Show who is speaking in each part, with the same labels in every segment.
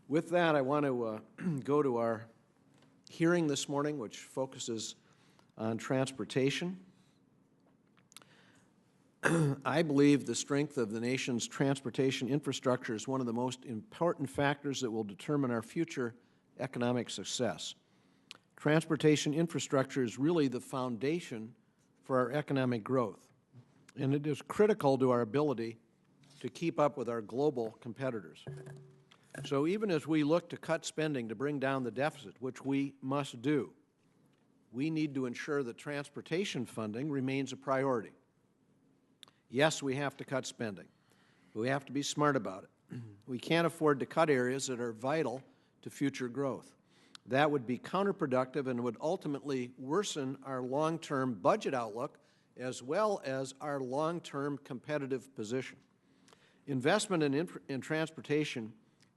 Speaker 1: With that, I want to go to our hearing this morning, which focuses on transportation. I believe the strength of the nation's transportation infrastructure is one of the most important factors that will determine our future economic success. Transportation infrastructure is really the foundation for our economic growth, and it is critical to our ability to keep up with our global competitors. So even as we look to cut spending to bring down the deficit, which we must do, we need to ensure that transportation funding remains a priority. Yes, we have to cut spending, but we have to be smart about it. We can't afford to cut areas that are vital to future growth. That would be counterproductive and would ultimately worsen our long-term budget outlook as well as our long-term competitive position. Investment in transportation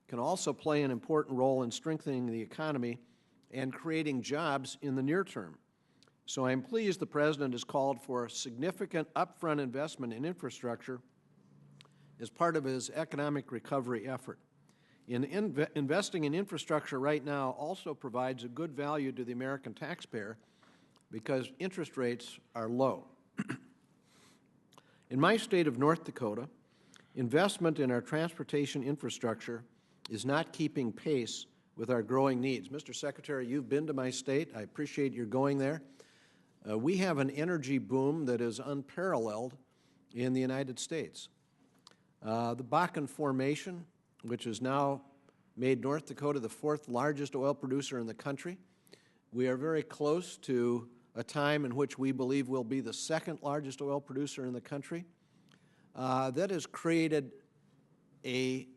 Speaker 1: can also play an important role in strengthening the economy and creating jobs in the near term. So I am pleased the President has called for a significant upfront investment in infrastructure as part of his economic recovery effort. Investing in infrastructure right now also provides a good value to the American taxpayer because interest rates are low. In my state of North Dakota, investment in our transportation infrastructure is not keeping pace with our growing needs. Mr. Secretary, you've been to my state. I appreciate your going there. We have an energy boom that is unparalleled in the United States. The Bakken Formation, which has now made North Dakota the fourth largest oil producer in the country. We are very close to a time in which we believe we'll be the second largest oil producer in the country. That has created a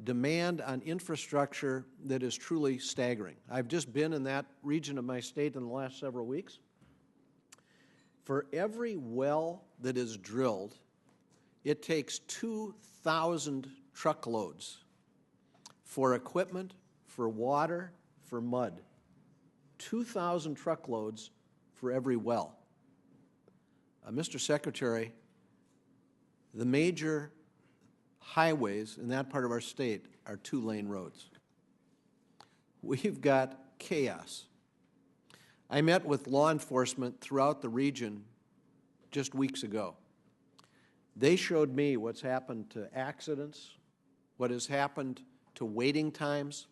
Speaker 1: demand on infrastructure that is truly staggering. I've just been in that region of my state in the last several weeks. For every well that is drilled, it takes 2,000 truckloads for equipment, for water, for mud. 2,000 truckloads for every well. Mr. Secretary, the major highways in that part of our state are two-lane roads. We've got chaos. I met with law enforcement throughout the region just weeks ago. They showed me what's happened to accidents, what has happened to waiting times,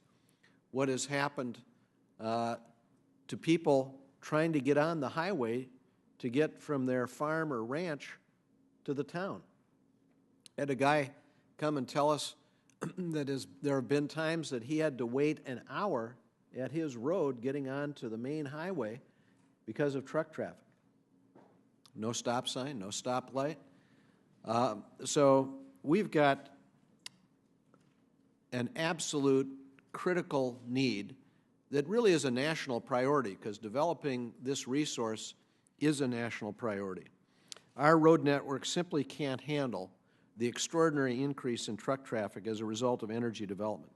Speaker 1: what has happened to people trying to get on the highway to get from their farm or ranch to the town. I had a guy come and tell us that there have been times that he had to wait an hour at his road getting onto the main highway because of truck traffic. No stop sign, no stoplight. So we've got an absolute critical need that really is a national priority because developing this resource is a national priority. Our road network simply can't handle the extraordinary increase in truck traffic as a result of energy development.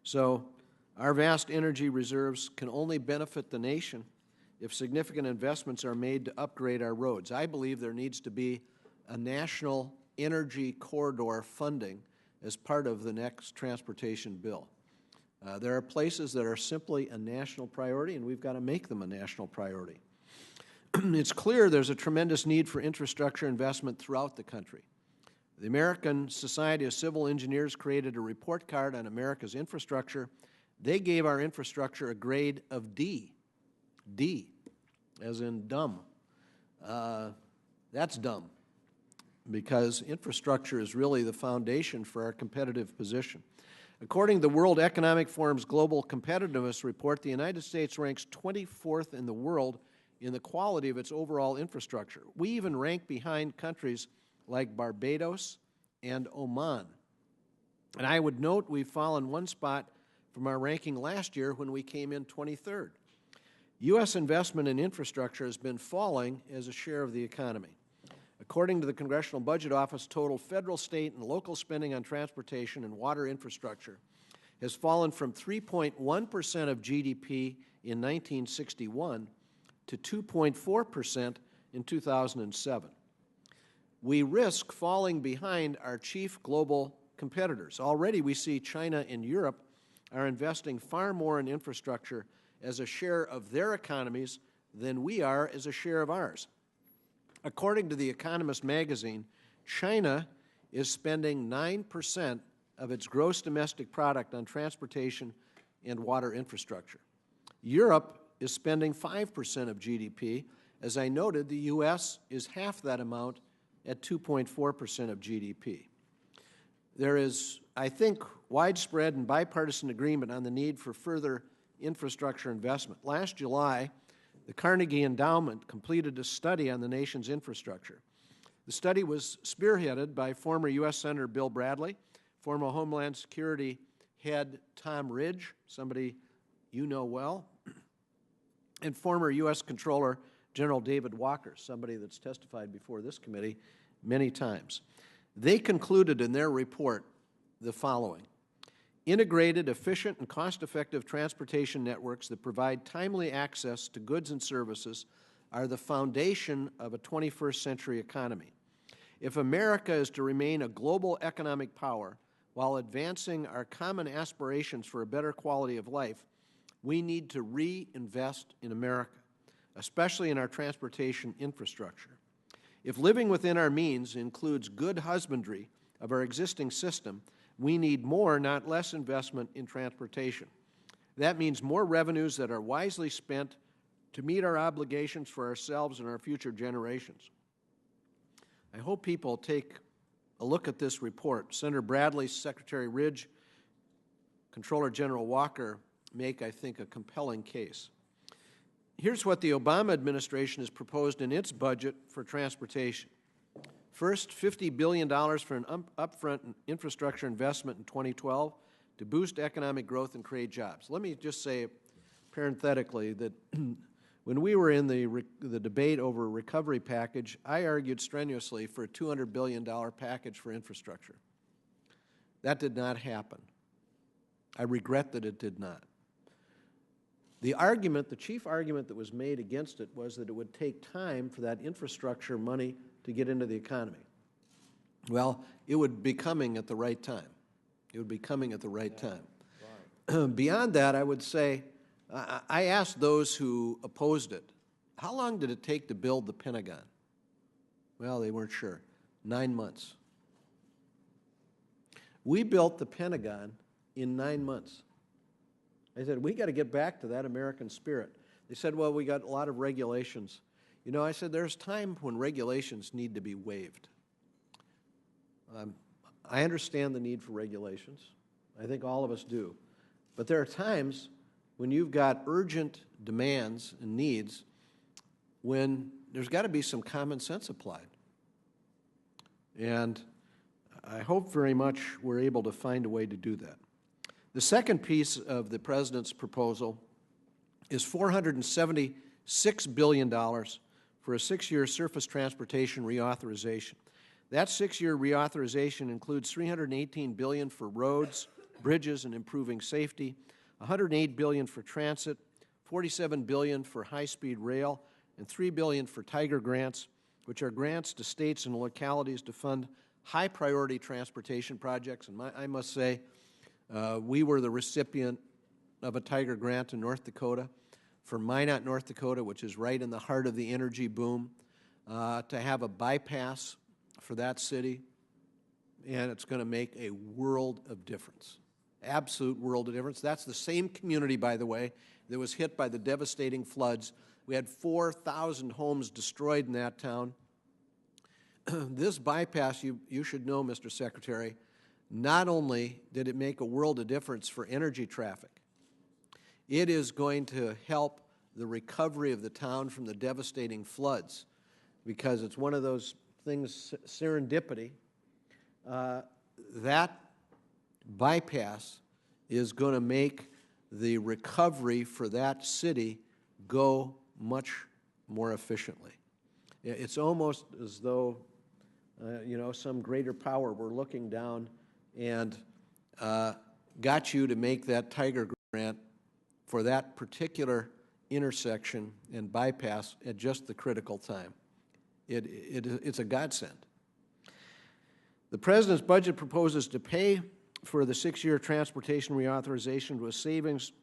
Speaker 1: So our vast energy reserves can only benefit the nation if significant investments are made to upgrade our roads. I believe there needs to be a national energy corridor funding as part of the next transportation bill. There are places that are simply a national priority, and we've got to make them a national priority. It's clear there's a tremendous need for infrastructure investment throughout the country. The American Society of Civil Engineers created a report card on America's infrastructure. They gave our infrastructure a grade of D. D, as in dumb. That's dumb, because infrastructure is really the foundation for our competitive position. According to the World Economic Forum's Global Competitiveness Report, the United States ranks 24th in the world in the quality of its overall infrastructure. We even rank behind countries like Barbados and Oman. And I would note we've fallen one spot from our ranking last year when we came in 23rd. U.S. investment in infrastructure has been falling as a share of the economy. According to the Congressional Budget Office, total federal, state, and local spending on transportation and water infrastructure has fallen from 3.1% of GDP in 1961 to 2.4% in 2007. We risk falling behind our chief global competitors. Already we see China and Europe are investing far more in infrastructure as a share of their economies than we are as a share of ours. According to The Economist magazine, China is spending 9% of its gross domestic product on transportation and water infrastructure. Europe is spending 5% of GDP. As I noted, the U.S. is half that amount at 2.4% of GDP. There is, I think, widespread and bipartisan agreement on the need for further infrastructure investment. Last July, the Carnegie Endowment completed a study on the nation's infrastructure. The study was spearheaded by former U.S. Senator Bill Bradley, former Homeland Security head Tom Ridge, somebody you know well, and former U.S. Comptroller General David Walker, somebody that's testified before this committee many times. They concluded in their report the following: integrated, efficient, and cost-effective transportation networks that provide timely access to goods and services are the foundation of a 21st century economy. If America is to remain a global economic power while advancing our common aspirations for a better quality of life, we need to reinvest in America, especially in our transportation infrastructure. If living within our means includes good husbandry of our existing system, we need more, not less, investment in transportation. That means more revenues that are wisely spent to meet our obligations for ourselves and our future generations. I hope people take a look at this report. Senator Bradley, Secretary Ridge, Comptroller General Walker make, I think, a compelling case. Here's what the Obama administration has proposed in its budget for transportation. First, $50 billion for an upfront infrastructure investment in 2012 to boost economic growth and create jobs. Let me just say parenthetically that when we were in the debate over a recovery package, I argued strenuously for a $200 billion package for infrastructure. That did not happen. I regret that it did not. The chief argument that was made against it was that it would take time for that infrastructure money to get into the economy. Well, it would be coming at the right time. It would be coming at the right time. Right. Beyond that, I would say, I asked those who opposed it, how long did it take to build the Pentagon? Well, they weren't sure. 9 months. We built the Pentagon in 9 months. I said, we got to get back to that American spirit. They said, well, we got a lot of regulations. You know, I said, there's time when regulations need to be waived. I understand the need for regulations. I think all of us do. But there are times when you've got urgent demands and needs when there's got to be some common sense applied. And I hope very much we're able to find a way to do that. The second piece of the President's proposal is $476 billion for a 6-year surface transportation reauthorization. That 6-year reauthorization includes $318 billion for roads, bridges, and improving safety, $108 billion for transit, $47 billion for high-speed rail, and $3 billion for Tiger grants, which are grants to states and localities to fund high-priority transportation projects. And I must say, we were the recipient of a Tiger grant in North Dakota for Minot, North Dakota, which is right in the heart of the energy boom, to have a bypass for that city, and it's going to make a world of difference, absolute world of difference. That's the same community, by the way, that was hit by the devastating floods. We had 4,000 homes destroyed in that town. This bypass, you should know, Mr. Secretary, not only did it make a world of difference for energy traffic, it is going to help the recovery of the town from the devastating floods, because it's one of those things, serendipity. That bypass is going to make the recovery for that city go much more efficiently. It's almost as though, some greater power were looking down and got you to make that Tiger grant for that particular intersection and bypass at just the critical time. It's a godsend. The President's budget proposes to pay for the 6-year transportation reauthorization with savings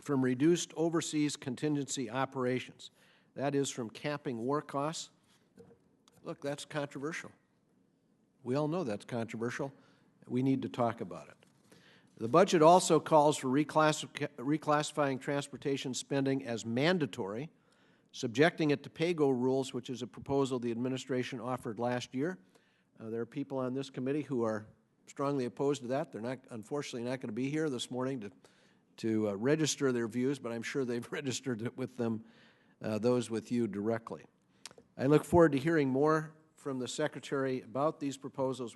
Speaker 1: from reduced overseas contingency operations. That is, from capping war costs. Look, that's controversial. We all know that's controversial. We need to talk about it. The budget also calls for reclassifying transportation spending as mandatory, subjecting it to pay-go rules, which is a proposal the administration offered last year. There are people on this committee who are strongly opposed to that. They're not, unfortunately, not going to be here this morning to register their views, but I'm sure they've registered it with them, those with you directly. I look forward to hearing more from the Secretary about these proposals.